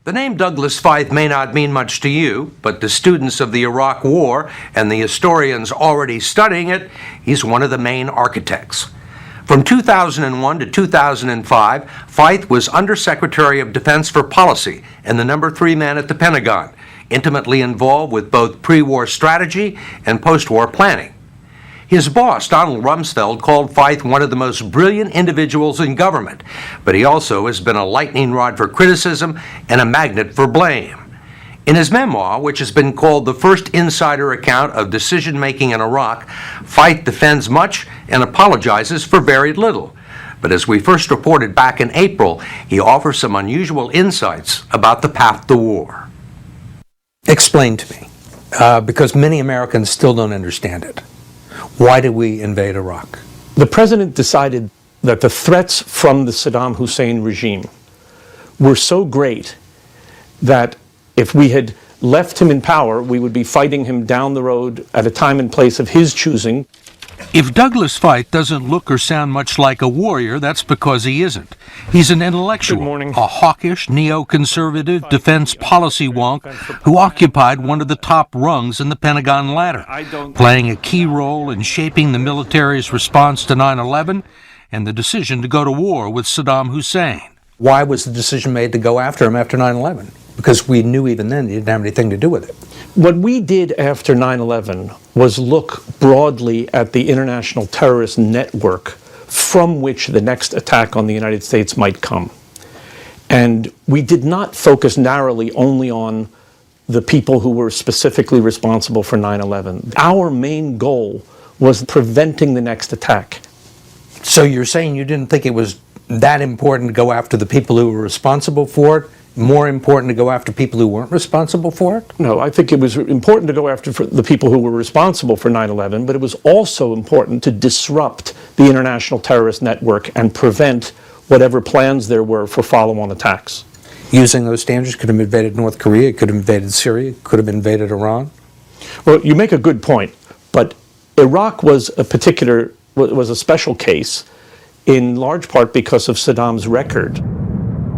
The name Douglas Feith may not mean much to you, but to students of the Iraq War and the historians already studying it, he's one of the main architects. From 2001 to 2005, Feith was Undersecretary of Defense for Policy and the number 3 man at the Pentagon, intimately involved with both pre-war strategy and post-war planning. His boss, Donald Rumsfeld, called Feith one of the most brilliant individuals in government, but he also has been a lightning rod for criticism and a magnet for blame. In his memoir, which has been called the first insider account of decision-making in Iraq, Feith defends much and apologizes for very little. But as we first reported back in April, he offers some unusual insights about the path to war. Explain to me, because many Americans still don't understand it. Why did we invade Iraq? The president decided that the threats from the Saddam Hussein regime were so great that if we had left him in power, we would be fighting him down the road at a time and place of his choosing. If Douglas Feith doesn't look or sound much like a warrior, that's because he isn't. He's an intellectual, a hawkish, neoconservative defense policy wonk who occupied one of the top rungs in the Pentagon ladder, playing a key role in shaping the military's response to 9/11 and the decision to go to war with Saddam Hussein. Why was the decision made to go after him after 9/11? Because we knew even then he didn't have anything to do with it. What we did after 9/11 was look broadly at the international terrorist network from which the next attack on the United States might come. And we did not focus narrowly only on the people who were specifically responsible for 9/11. Our main goal was preventing the next attack. So you're saying you didn't think it was that important to go after the people who were responsible for it? More important to go after people who weren't responsible for it? No, I think it was important to go after the people who were responsible for 9/11, but it was also important to disrupt the international terrorist network and prevent whatever plans there were for follow-on attacks. Using those standards, could have invaded North Korea, could have invaded Syria, could have invaded Iran? Well, you make a good point, but Iraq was a special case in large part because of Saddam's record.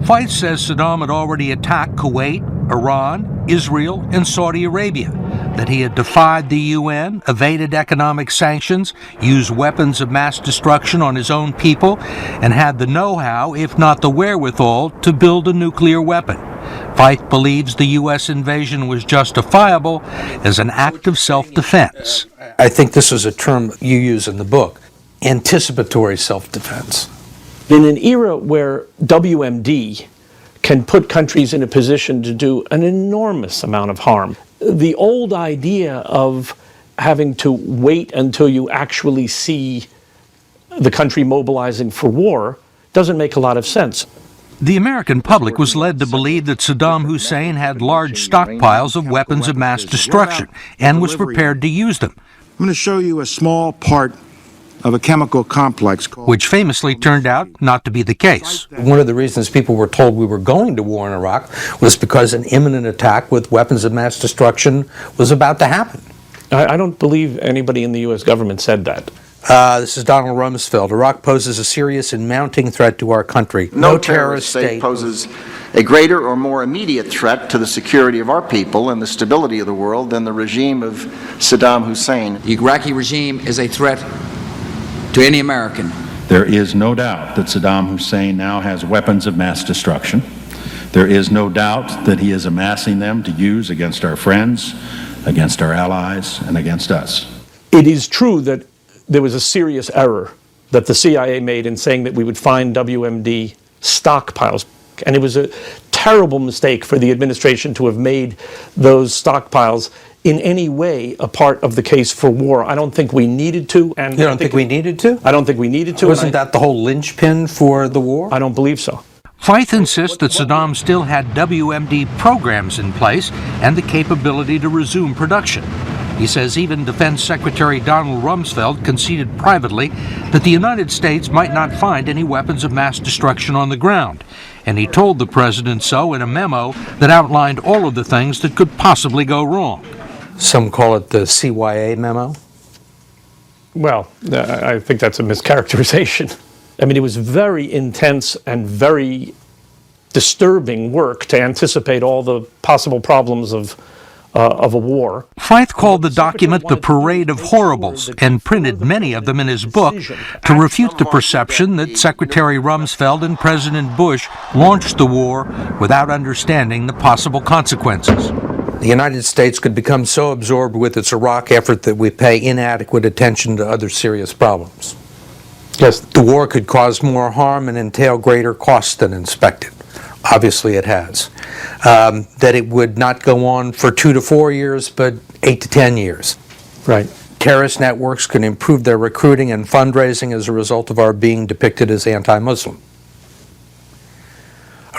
Feith says Saddam had already attacked Kuwait, Iran, Israel, and Saudi Arabia, that he had defied the UN, evaded economic sanctions, used weapons of mass destruction on his own people, and had the know-how, if not the wherewithal, to build a nuclear weapon. Feith believes the U.S. invasion was justifiable as an act of self-defense. I think this is a term you use in the book, anticipatory self-defense. In an era where WMD can put countries in a position to do an enormous amount of harm, the old idea of having to wait until you actually see the country mobilizing for war doesn't make a lot of sense. The American public was led to believe that Saddam Hussein had large stockpiles of weapons of mass destruction and was prepared to use them. I'm going to show you a small part of a chemical complex which famously turned out not to be the case. One of the reasons people were told we were going to war in Iraq was because an imminent attack with weapons of mass destruction was about to happen. I don't believe anybody in the U.S. government said that. This is Donald Rumsfeld. Iraq poses a serious and mounting threat to our country. No terrorist state poses a greater or more immediate threat to the security of our people and the stability of the world than the regime of Saddam Hussein. The Iraqi regime is a threat to any American. There is no doubt that Saddam Hussein now has weapons of mass destruction. There is no doubt that he is amassing them to use against our friends, against our allies, and against us. It is true that there was a serious error that the CIA made in saying that we would find WMD stockpiles. And it was a terrible mistake for the administration to have made those stockpiles in any way a part of the case for war. I don't think we needed to. And you don't think we needed to? I don't think we needed to. Wasn't that the whole linchpin for the war? I don't believe so. Feith insists that Saddam still had WMD programs in place and the capability to resume production. He says even Defense Secretary Donald Rumsfeld conceded privately that the United States might not find any weapons of mass destruction on the ground, and he told the president so in a memo that outlined all of the things that could possibly go wrong. Some call it the CYA memo. Well, I think that's a mischaracterization. I mean, it was very intense and very disturbing work to anticipate all the possible problems of a war. Feith called the document the Parade of Horribles and printed many of them in his book to refute the perception that Secretary Rumsfeld and President Bush launched the war without understanding the possible consequences. The United States could become so absorbed with its Iraq effort that we pay inadequate attention to other serious problems. Yes. The war could cause more harm and entail greater costs than expected. Obviously it has. That it would not go on for 2 to 4 years, but 8 to 10 years. Right. Terrorist networks can improve their recruiting and fundraising as a result of our being depicted as anti-Muslim.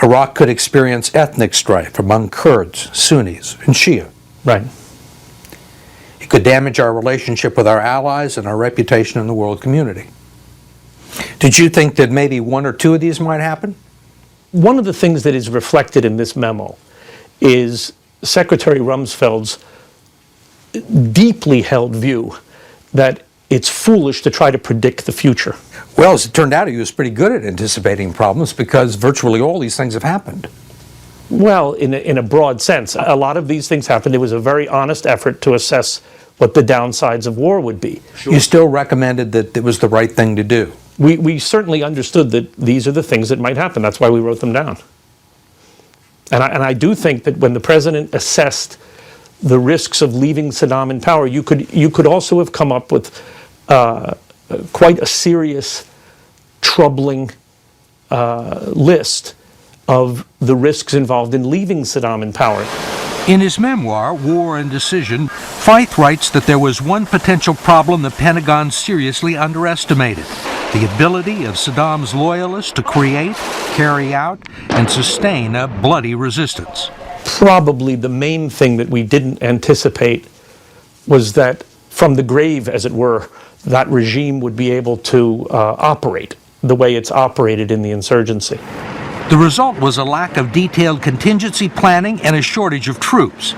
Iraq could experience ethnic strife among Kurds, Sunnis, and Shia. Right. It could damage our relationship with our allies and our reputation in the world community. Did you think that maybe 1 or 2 of these might happen? One of the things that is reflected in this memo is Secretary Rumsfeld's deeply held view that it's foolish to try to predict the future. Well, as it turned out, he was pretty good at anticipating problems because virtually all these things have happened. Well, in a broad sense, a lot of these things happened. It was a very honest effort to assess what the downsides of war would be. You still recommended that it was the right thing to do. We certainly understood that these are the things that might happen. That's why we wrote them down. And I do think that when the president assessed the risks of leaving Saddam in power, you could also have come up with quite a serious, troubling list of the risks involved in leaving Saddam in power. In his memoir, War and Decision, Feith writes that there was one potential problem the Pentagon seriously underestimated: the ability of Saddam's loyalists to create, carry out, and sustain a bloody resistance. Probably the main thing that we didn't anticipate was that from the grave, as it were, that regime would be able to operate the way it's operated in the insurgency. The result was a lack of detailed contingency planning and a shortage of troops.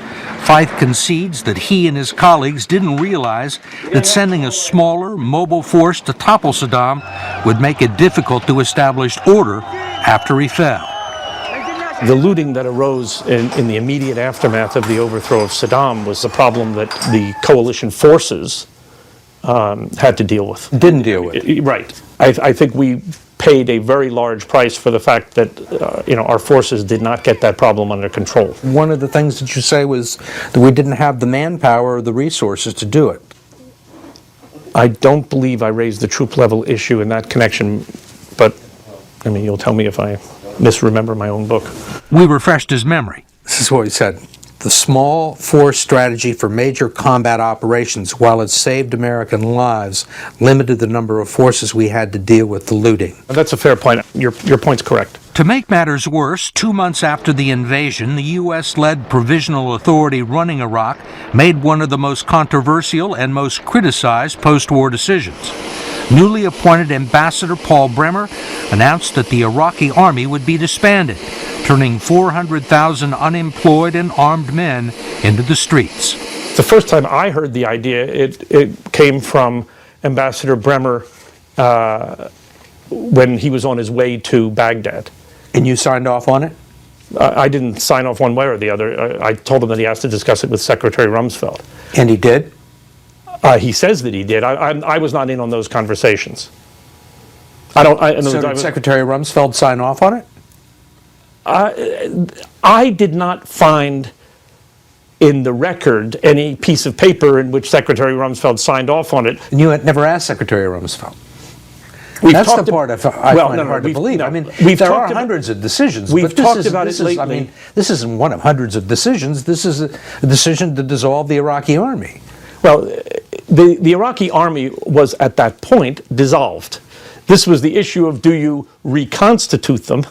Feith concedes that he and his colleagues didn't realize that sending a smaller, mobile force to topple Saddam would make it difficult to establish order after he fell. The looting that arose in the immediate aftermath of the overthrow of Saddam was a problem that the coalition forces had to deal with. Didn't deal with. Right. I think we paid a very large price for the fact that our forces did not get that problem under control. One of the things that you say was that we didn't have the manpower or the resources to do it. I don't believe I raised the troop level issue in that connection, but I mean, you'll tell me if I misremember my own book. We refreshed his memory. This is what he said. The small force strategy for major combat operations, while it saved American lives, limited the number of forces we had to deal with the looting. That's a fair point. Your point's correct. To make matters worse, 2 months after the invasion, the U.S.-led provisional authority running Iraq made one of the most controversial and most criticized post-war decisions. Newly appointed Ambassador Paul Bremer announced that the Iraqi army would be disbanded, turning 400,000 unemployed and armed men into the streets. The first time I heard the idea, it came from Ambassador Bremer when he was on his way to Baghdad. And you signed off on it? I didn't sign off one way or the other. I told him that he has to discuss it with Secretary Rumsfeld. And he did? He says that he did. I was not in on those conversations. So did Secretary Rumsfeld sign off on it? I did not find in the record any piece of paper in which Secretary Rumsfeld signed off on it. And you had never asked Secretary Rumsfeld? That's the part I find hard to believe. I mean, there are hundreds of decisions. We've talked about it lately. I mean, this isn't one of hundreds of decisions. This is a decision to dissolve the Iraqi army. Well, the Iraqi army was at that point dissolved. This was the issue of, do you reconstitute them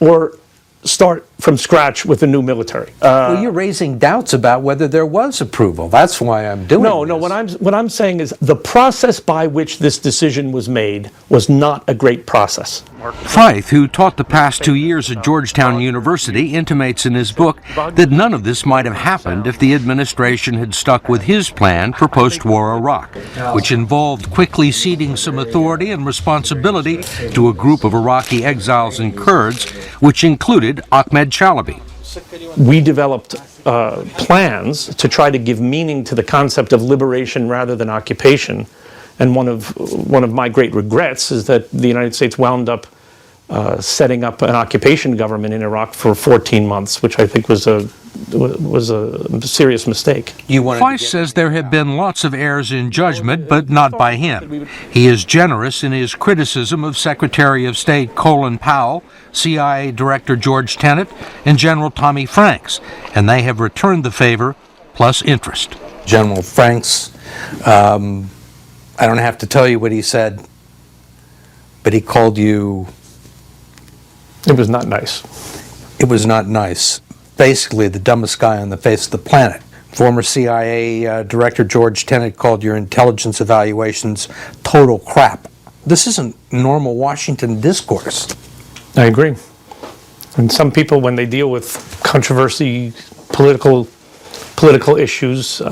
or start from scratch with a new military. Well, you're raising doubts about whether there was approval. That's why I'm doing No, this. what I'm saying is the process by which this decision was made was not a great process. Feith, who taught the past 2 years at Georgetown University, intimates in his book that none of this might have happened if the administration had stuck with his plan for post-war Iraq, which involved quickly ceding some authority and responsibility to a group of Iraqi exiles and Kurds, which included Ahmed Chalabi. We developed plans to try to give meaning to the concept of liberation rather than occupation. And one of my great regrets is that the United States wound up setting up an occupation government in Iraq for 14 months, which I think was a serious mistake. Feith says there have been lots of errors in judgment, but not by him. He is generous in his criticism of Secretary of State Colin Powell, CIA Director George Tenet, and General Tommy Franks, and they have returned the favor plus interest. General Franks, I don't have to tell you what he said, but he called you... It was not nice. It was not nice. Basically, the dumbest guy on the face of the planet. Former CIA Director George Tenet called your intelligence evaluations total crap. This isn't normal Washington discourse. I agree. And some people, when they deal with controversy, political issues,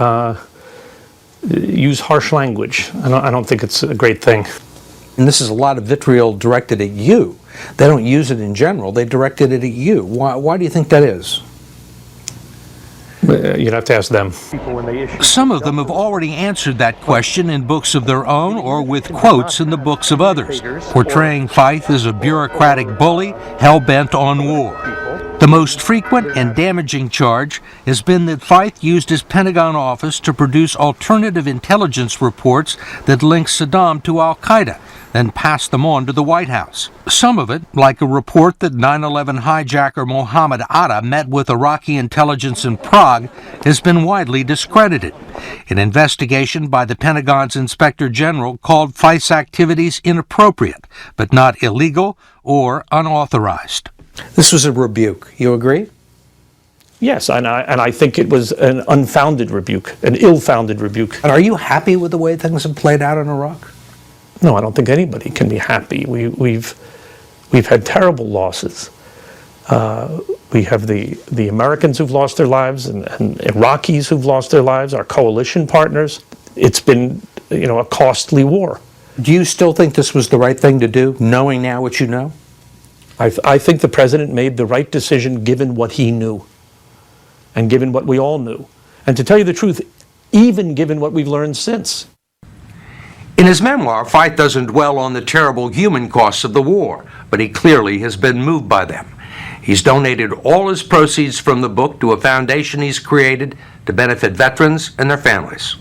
use harsh language. I don't think it's a great thing. And this is a lot of vitriol directed at you. They don't use it in general. They directed it at you. Why do you think that is? You'd have to ask them. Some of them have already answered that question in books of their own or with quotes in the books of others, portraying Feith as a bureaucratic bully hell-bent on war. The most frequent and damaging charge has been that Feith used his Pentagon office to produce alternative intelligence reports that link Saddam to al-Qaeda, then pass them on to the White House. Some of it, like a report that 9/11 hijacker Mohammed Atta met with Iraqi intelligence in Prague, has been widely discredited. An investigation by the Pentagon's Inspector General called Feith's activities inappropriate, but not illegal or unauthorized. This was a rebuke. You agree? Yes, and I think it was an unfounded rebuke, an ill-founded rebuke. And are you happy with the way things have played out in Iraq? No, I don't think anybody can be happy. We've had terrible losses. We have the Americans who've lost their lives and Iraqis who've lost their lives, our coalition partners. It's been, a costly war. Do you still think this was the right thing to do, knowing now what you know? I think the president made the right decision given what he knew and given what we all knew. And to tell you the truth, even given what we've learned since. In his memoir, Feith doesn't dwell on the terrible human costs of the war, but he clearly has been moved by them. He's donated all his proceeds from the book to a foundation he's created to benefit veterans and their families.